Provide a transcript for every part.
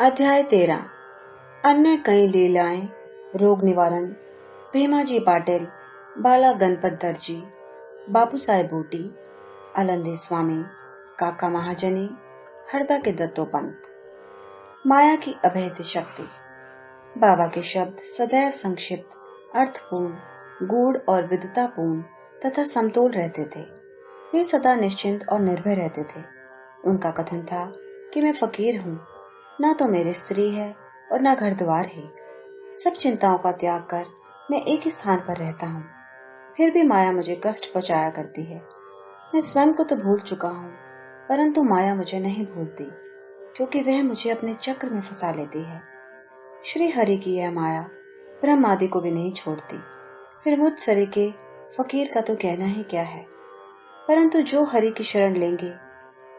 अध्याय 13। अन्य कई लीलाएं, रोग निवारण, भीमाजी पाटिल, बाला गणपत दर्जी, बापू साहेब बूटी, अलंदी स्वामी, काका महाजनी, हरदा के दत्तोपंत। माया की अभेद्य शक्ति। बाबा के शब्द सदैव संक्षिप्त, अर्थपूर्ण, गूढ़ और विद्वतापूर्ण तथा समतोल रहते थे। वे सदा निश्चिंत और निर्भय रहते थे। उनका कथन था कि मैं फकीर हूँ, ना तो मेरी स्त्री है और ना घर द्वार है। सब चिंताओं का त्याग कर मैं एक ही स्थान पर रहता हूँ। फिर भी माया मुझे कष्ट पहुँचाया करती है। मैं स्वयं को तो भूल चुका हूँ, परंतु माया मुझे नहीं भूलती, क्योंकि वह मुझे अपने चक्र में फंसा लेती है। श्री हरि की यह माया ब्रह्म आदि को भी नहीं छोड़ती। फिर मुझ सरे के फकीर का तो कहना ही क्या है। परंतु जो हरि की शरण लेंगे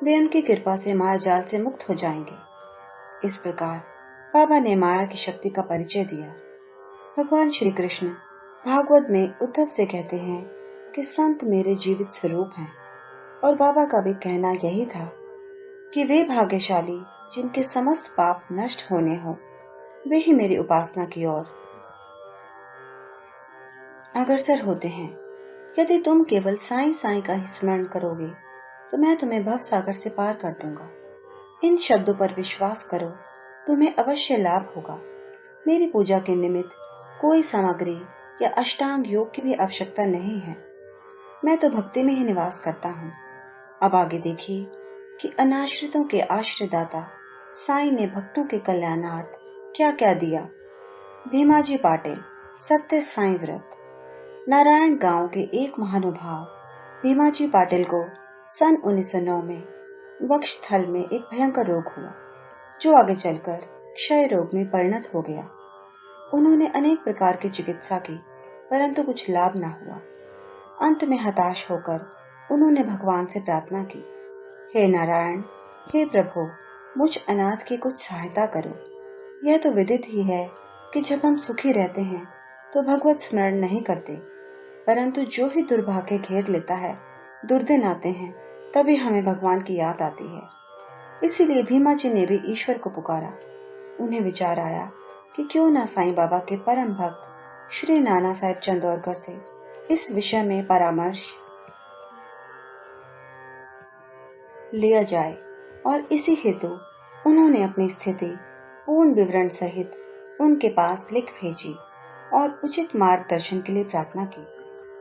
वे उनकी कृपा से माया जाल से मुक्त हो जाएंगे। इस प्रकार बाबा ने माया की शक्ति का परिचय दिया। भगवान श्री कृष्ण भागवत में उद्धव से कहते हैं कि संत मेरे जीवित स्वरूप हैं, और बाबा का भी कहना यही था कि वे भाग्यशाली जिनके समस्त पाप नष्ट होने हो, वे ही मेरी उपासना की ओर अग्रसर होते हैं। यदि तुम केवल साईं साईं का ही स्मरण करोगे तो मैं तुम्हें भव सागर से पार कर दूंगा। इन शब्दों पर विश्वास करो, तुम्हें अवश्य लाभ होगा। मेरी पूजा के निमित्त कोई सामग्री या अष्टांग योग की भी आवश्यकता नहीं है। मैं तो भक्ति में ही निवास करता हूँ। अब आगे देखिए कि अनाश्रितों के आश्रयदाता साईं ने भक्तों के कल्याणार्थ क्या क्या दिया। भीमाजी पाटिल, सत्य साईं व्रत। नारायण गांव के एक महानुभाव भीमाजी पाटिल को सन 1909 में वक्षस्थल में एक भयंकर रोग हुआ, जो आगे चलकर क्षय रोग में परिणत हो गया। उन्होंने अनेक प्रकार की चिकित्सा की, परंतु कुछ लाभ न हुआ। अंत में हताश होकर उन्होंने भगवान से प्रार्थना की, हे नारायण, हे प्रभु, मुझ अनाथ की कुछ सहायता करो। यह तो विदित ही है कि जब हम सुखी रहते हैं तो भगवत स्मरण नहीं करते, परंतु जो ही दुर्भाग्य घेर लेता है, दुर्दिन आते हैं, तभी हमें भगवान की याद आती है। इसीलिए भीमा जी ने भी ईश्वर को पुकारा। उन्हें विचार आया कि क्यों न साईं बाबा के परम भक्त श्री नाना साहेब चंदौरकर से इस विषय में परामर्श लिया जाए, और इसी हेतु उन्होंने अपनी स्थिति पूर्ण विवरण सहित उनके पास लिख भेजी और उचित मार्गदर्शन के लिए प्रार्थना की।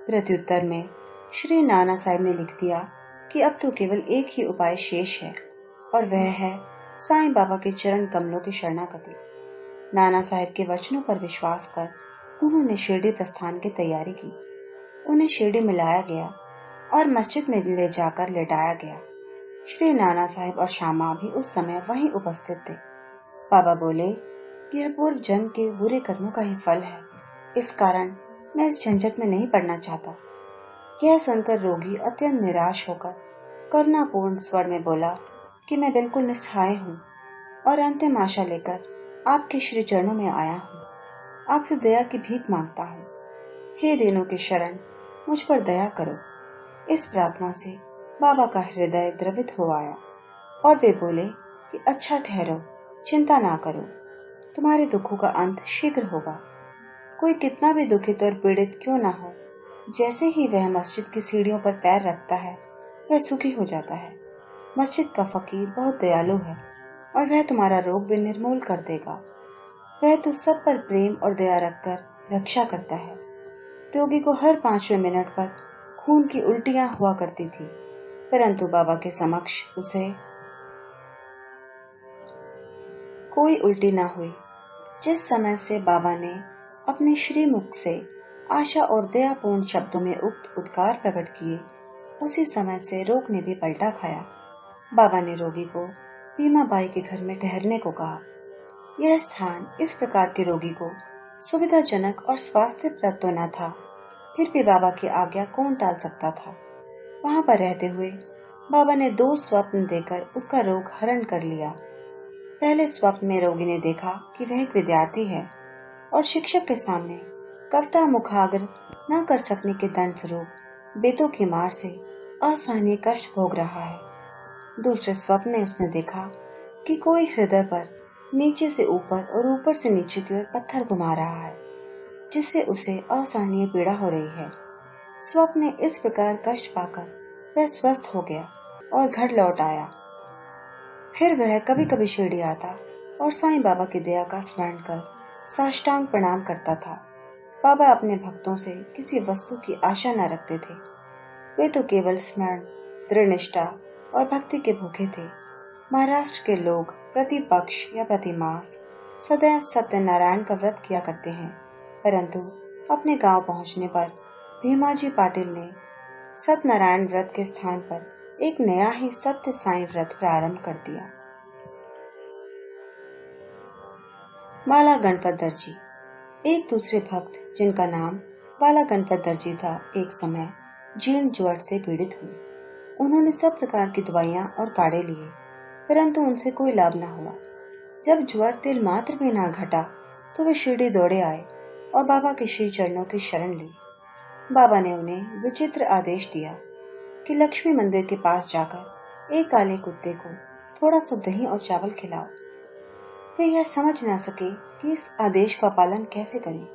प्रत्युत्तर में श्री नाना साहेब ने लिख दिया कि अब तो केवल एक ही उपाय शेष है, और वह है साईं बाबा के चरण कमलों की शरणागति। नाना साहेब के वचनों पर विश्वास कर उन्होंने शिरडी प्रस्थान की तैयारी की। उन्हें शिरडी में लाया गया और मस्जिद में ले जाकर लेटाया गया। श्री नाना साहेब और श्यामा भी उस समय वहीं उपस्थित थे। बाबा बोले कि यह पूर्व जन्म के बुरे कर्मों का ही फल है, इस कारण मैं इस झंझट में नहीं पड़ना चाहता। यह सुनकर रोगी अत्यंत निराश होकर करुणापूर्ण स्वर में बोला कि मैं बिल्कुल निस्सहाय हूँ और अंतिम आशा लेकर आपके श्री चरणों में आया हूँ। आपसे दया की भीख मांगता हूँ। हे दीनों के शरण, मुझ पर दया करो। इस प्रार्थना से बाबा का हृदय द्रवित हो आया और वे बोले कि अच्छा ठहरो, चिंता ना करो, तुम्हारे दुखों का अंत शीघ्र होगा। कोई कितना भी दुखित और पीड़ित क्यों ना हो, जैसे ही वह मस्जिद की सीढ़ियों पर पैर रखता है, वह सुखी हो जाता है। मस्जिद का फकीर बहुत दयालु है और वह तुम्हारा रोग भी निर्मूल कर देगा। वह तो सब पर प्रेम और दया रखकर रक्षा करता है। रोगी को हर 5वें मिनट पर खून की उल्टियां हुआ करती थी, परंतु बाबा के समक्ष उसे कोई उल्टी ना हुई। जिस समय से बाबा ने अपने श्रीमुख से आशा और दयापूर्ण शब्दों में उक्त उद्गार प्रकट किए, उसी समय से रोग ने भी पलटा खाया। बाबा ने रोगी को भीमाबाई के घर में ठहरने को कहा। यह स्थान इस प्रकार के रोगी को सुविधाजनक और स्वास्थ्यप्रद तो न था, फिर भी बाबा की आज्ञा कौन टाल सकता था। वहां पर रहते हुए बाबा ने 2 स्वप्न देकर उसका रोग हरण कर लिया। पहले स्वप्न में रोगी ने देखा कि वह एक विद्यार्थी है और शिक्षक के सामने कविता मुखाग्र न कर सकने के दंड स्वरूप बेतों की मार से असहनीय कष्ट भोग रहा है। दूसरे स्वप्न में उसने देखा कि कोई हृदय पर नीचे से ऊपर और ऊपर से नीचे की ओर पत्थर घुमा रहा है, जिससे उसे असहनीय पीड़ा हो रही है। स्वप्न में इस प्रकार कष्ट पाकर वह स्वस्थ हो गया और घर लौट आया। फिर वह कभी कभी शिरडी आता और साईं बाबा की दया का स्मरण कर साष्टांग प्रणाम करता था। बाबा अपने भक्तों से किसी वस्तु की आशा न रखते थे। वे तो केवल स्मरण, दृढ़ निष्ठा और भक्ति के भूखे थे। महाराष्ट्र के लोग प्रतिपक्ष या प्रतिमास सदैव सत्यनारायण का व्रत किया करते हैं, परंतु अपने गांव पहुंचने पर भीमाजी पाटिल ने सत्यनारायण व्रत के स्थान पर एक नया ही सत्य साईं व्रत प्रारंभ कर दिया। बाला गणपत दर्जी। एक दूसरे भक्त जिनका नाम बाला गणपत दर्जी था, एक समय जीर्ण ज्वर से पीड़ित हुए। उन्होंने सब प्रकार की दवाइयां और काढ़े लिए, परंतु उनसे कोई लाभ न हुआ। जब ज्वर तिल मात्र भी ना घटा तो वे शिरडी दौड़े आए और बाबा के श्री चरणों की शरण ली। बाबा ने उन्हें विचित्र आदेश दिया कि लक्ष्मी मंदिर के पास जाकर एक काले कुत्ते को थोड़ा सा दही और चावल खिलाओ। वे यह समझ ना सके कि इस आदेश का पालन कैसे करें।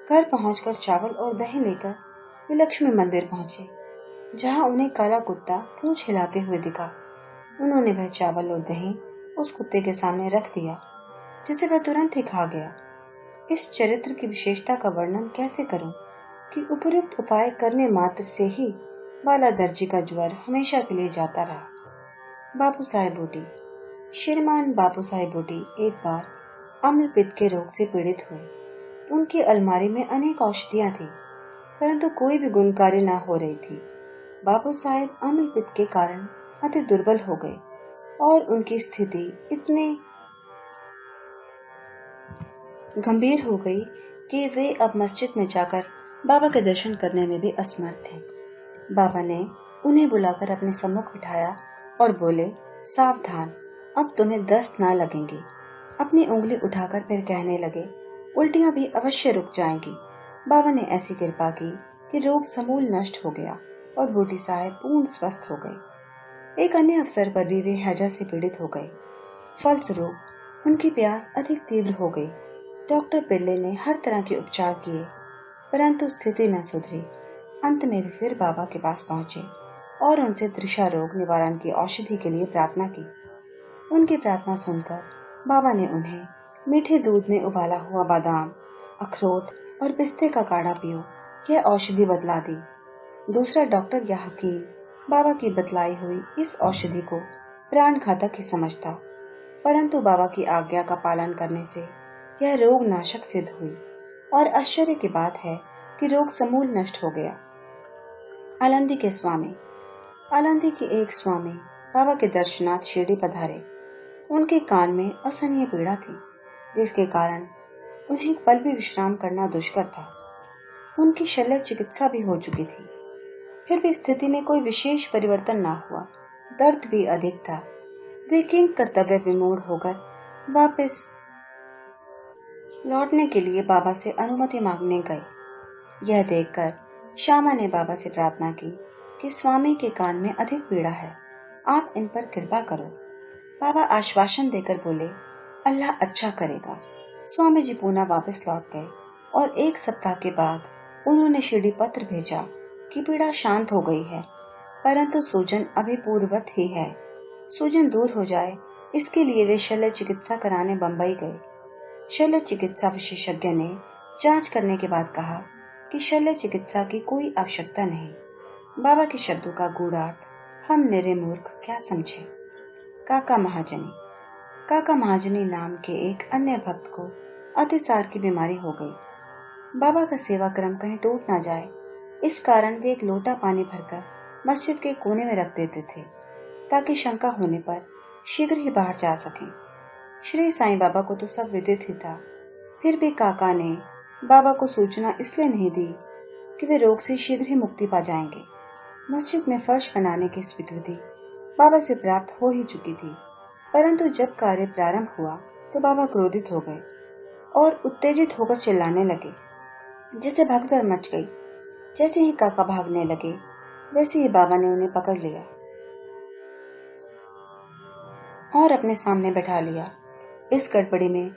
घर पहुंचकर चावल और दही लेकर वे लक्ष्मी मंदिर पहुंचे, जहां उन्हें काला कुत्ता पूंछ हिलाते हुए दिखा। उन्होंने वह चावल और दही उस कुत्ते के सामने रख दिया, जिसे वह तुरंत ही खा गया। इस चरित्र की विशेषता का वर्णन कैसे करूं कि उपयुक्त उपाय करने मात्र से ही बाला दर्जी का ज्वर हमेशा के लिए जाता रहा। बापू साहेब बूटी। श्रीमान बापू साहेब बूटी एक बार अम्ल पित्त के रोग से पीड़ित हुए। उनकी अलमारी में अनेक औषधियां थी, परंतु कोई भी गुणकारी न हो रही थी। बापू साहेब अम्ल पित्त के कारण अति दुर्बल हो गए और उनकी स्थिति इतनी गंभीर हो गई कि वे अब मस्जिद में जाकर बाबा के दर्शन करने में भी असमर्थ थे। बाबा ने उन्हें बुलाकर अपने सम्मुख बिठाया और बोले, सावधान, अब तुम्हें दस्त ना लगेंगे। अपनी उंगली उठाकर फिर कहने लगे, उल्टियां भी अवश्य रुक जाएंगी। बाबा ने ऐसी कृपा की कि रोग समूल नष्ट हो गया और बूटी साहब पूर्ण स्वस्थ हो गए। एक अन्य अवसर पर भी वे हैजा से पीड़ित हो गए। फलस्वरूप उनकी प्यास अधिक तीव्र हो गई। डॉक्टर पिल्ले ने हर तरह के उपचार किए, परंतु स्थिति न सुधरी। अंत में वे फिर बाबा के पास पहुंचे और उनसे तृषा रोग निवारण की औषधि के लिए प्रार्थना की। उनकी प्रार्थना सुनकर बाबा ने उन्हें मीठे दूध में उबाला हुआ बादाम, अखरोट और पिस्ते का काढ़ा पियो, यह औषधि बतला दी। दूसरा डॉक्टर या हकीम बाबा की बतलाई हुई इस औषधि को प्राण घातक ही समझता, परंतु बाबा की आज्ञा का पालन करने से यह रोग नाशक सिद्ध हुई और आश्चर्य की बात है कि रोग समूल नष्ट हो गया। आलंदी के स्वामी। आलंदी के एक स्वामी बाबा के दर्शनार्थ शिरडी पधारे। उनके कान में असहनीय पीड़ा थी, जिसके कारण उन्हें पल भी विश्राम करना दुष्कर था। उनकी शल्य चिकित्सा भी हो चुकी थी, फिर भी स्थिति में कोई विशेष परिवर्तन ना हुआ। दर्द भी अधिक था। वे किंग कर्तव्य विमूढ़ होकर वापस लौटने के लिए बाबा से अनुमति मांगने गए। यह देखकर श्यामा ने बाबा से प्रार्थना की कि स्वामी के कान में अधिक पीड़ा है, आप इन पर कृपा करो। बाबा आश्वासन देकर बोले, अल्लाह अच्छा करेगा। स्वामी जी पुनः वापस लौट गए और एक सप्ताह के बाद उन्होंने शिरडी पत्र भेजा कि पीड़ा शांत हो गई है, परंतु सूजन अभी पूर्ववत ही है। सूजन दूर हो जाए इसके लिए वे शल्य चिकित्सा कराने बंबई गए। शल्य चिकित्सा विशेषज्ञ ने जांच करने के बाद कहा कि शल्य चिकित्सा की कोई आवश्यकता नहीं। बाबा के शब्दों का गूढ़ार्थ हम निरे मूर्ख क्या समझे। काका महाजनी नाम के एक अन्य भक्त को अतिसार की बीमारी हो गई। बाबा का सेवा क्रम कहीं टूट ना जाए, इस कारण वे एक लोटा पानी भरकर मस्जिद के कोने में रख देते थे, ताकि शंका होने पर शीघ्र ही बाहर जा सकें। श्री साईं बाबा को तो सब विदित ही था, फिर भी काका ने बाबा को सूचना इसलिए नहीं दी कि वे रोग से शीघ्र ही मुक्ति पा जाएंगे। मस्जिद में फर्श बनाने की स्वीकृति बाबा से प्राप्त हो ही चुकी थी, परंतु जब कार्य प्रारंभ हुआ तो बाबा क्रोधित हो गए और उत्तेजित होकर चिल्लाने लगे, जिससे भगदड़ मच गई। जैसे ही काका भागने लगे, वैसे ही बाबा ने उन्हें पकड़ लिया और अपने सामने बैठा लिया। इस गड़बड़ी में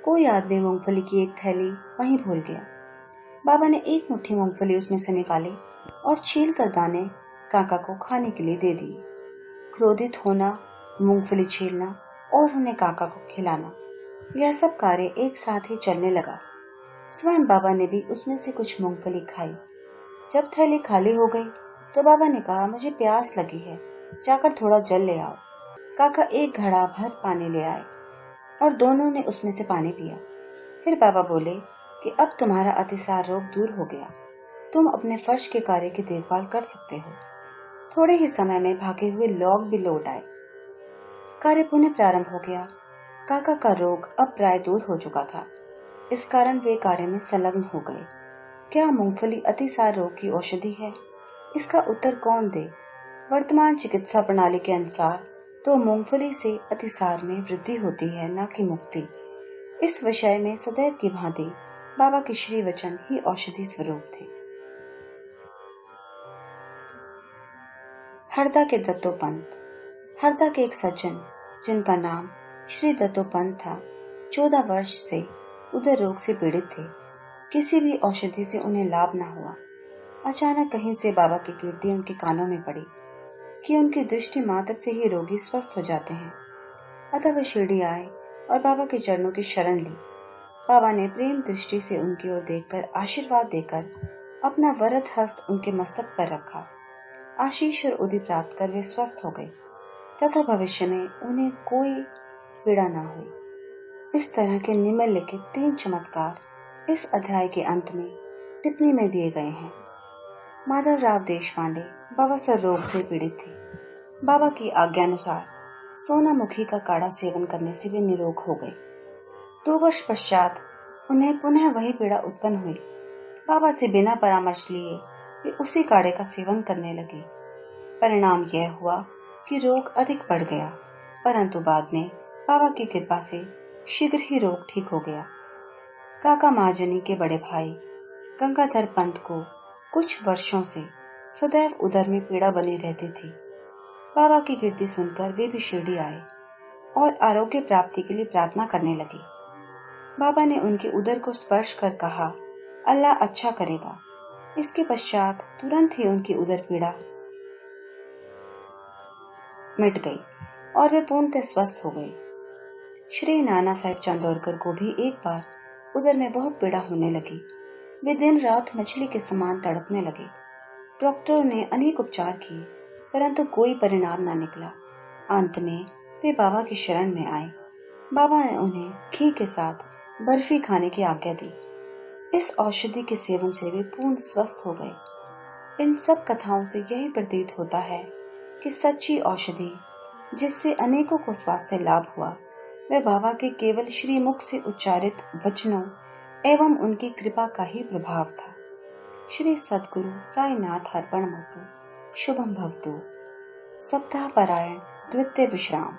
कोई आदमी मूंगफली की एक थैली वहीं भूल गया। बाबा ने एक मुट्ठी मूंगफली उसमें से निकाली और छील कर दाने काका को खाने के लिए दे दिए। क्रोधित होना, मूंगफली छीलना और उन्हें काका को खिलाना, यह सब कार्य एक साथ ही चलने लगा। स्वयं बाबा ने भी उसमें से कुछ मूंगफली खाई। जब थैली खाली हो गई तो बाबा ने कहा, मुझे प्यास लगी है, जाकर थोड़ा जल ले आओ। काका एक घड़ा भर पानी ले आए और दोनों ने उसमें से पानी पिया। फिर बाबा बोले कि अब तुम्हारा अतिसार रोग दूर हो गया, तुम अपने फर्श के कार्य की देखभाल कर सकते हो। थोड़े ही समय में भागे हुए लोग भी लौट आए। कार्य पुनः प्रारंभ हो गया। काका का रोग अब प्राय दूर हो चुका था। इस कारण वे कार्य में संलग्न हो गए। क्या मूंगफली अतिसार रोग की औषधि है? इसका उत्तर कौन दे? वर्तमान चिकित्सा प्रणाली के अनुसार तो मूंगफली से अतिसार में वृद्धि होती है, न कि मुक्ति। इस विषय में सदैव की भांति बाबा के श्री वचन ही औषधि स्वरूप थे। हरदा के दत्तोपंत। हरदा के एक सज्जन जिनका नाम श्री दत्तोपंत था, 14 वर्ष से उदर रोग से पीड़ित थे। किसी भी औषधि से उन्हें लाभ न हुआ। अचानक कहीं से बाबा की कीर्ति उनके कानों में पड़ी कि उनकी दृष्टि मात्र से ही रोगी स्वस्थ हो जाते हैं। अतः वे शिरडी आए और बाबा के चरणों की शरण ली। बाबा ने प्रेम दृष्टि से उनकी ओर देखकर आशीर्वाद देकर अपना वरद हस्त उनके मस्तक पर रखा। आशीष और उदि प्राप्त कर वे स्वस्थ हो गए तथा भविष्य में उन्हें कोई पीड़ा न हुई। इस तरह के निम्नलिखित 3 चमत्कार इस अध्याय के अंत में टिप्पणी में दिए गए हैं। माधवराव देशपांडे बवासीर रोग से पीड़ित थे। बाबा की आज्ञानुसार सोनामुखी का काढ़ा सेवन करने से वे निरोग हो गए। 2 वर्ष पश्चात उन्हें पुनः वही पीड़ा उत्पन्न हुई। बाबा से बिना परामर्श लिए वे उसी काढ़े का सेवन करने लगे। परिणाम यह हुआ कि रोग अधिक बढ़ गया, परंतु बाद में बाबा की कृपा से शीघ्र ही रोग ठीक हो गया। काका महाजनी के बड़े भाई गंगाधर पंत को कुछ वर्षों से सदैव उदर में पीड़ा बनी रहती थी। बाबा की कीर्ति सुनकर वे भी शिरडी आए और आरोग्य प्राप्ति के लिए प्रार्थना करने लगे। बाबा ने उनके उदर को स्पर्श कर कहा, अल्लाह अच्छा करेगा। इसके पश्चात तुरंत ही उनकी उदर पीड़ा मिट गई और वे पूर्णतः स्वस्थ हो गए। श्री नाना साहेब चांदोरकर को भी एक बार उदर में बहुत पीड़ा होने लगी। वे दिन रात मछली के समान तड़पने लगे। डॉक्टरों ने अनेक उपचार किए, परंतु कोई परिणाम न निकला। अंत में वे बाबा की शरण में आए। बाबा ने उन्हें घी के साथ बर्फी खाने की आज्ञा दी। इस औषधि के सेवन से वे पूर्ण स्वस्थ हो गए। इन सब कथाओं से यही प्रतीत होता है कि सच्ची औषधि जिससे अनेकों को स्वास्थ्य लाभ हुआ, वह बाबा के केवल श्री मुख से उच्चारित वचनों एवं उनकी कृपा का ही प्रभाव था। श्री सद्गुरु साईनाथ अर्पणमस्तु। शुभम भवतु। सप्ताह पारायण द्वितीय विश्राम।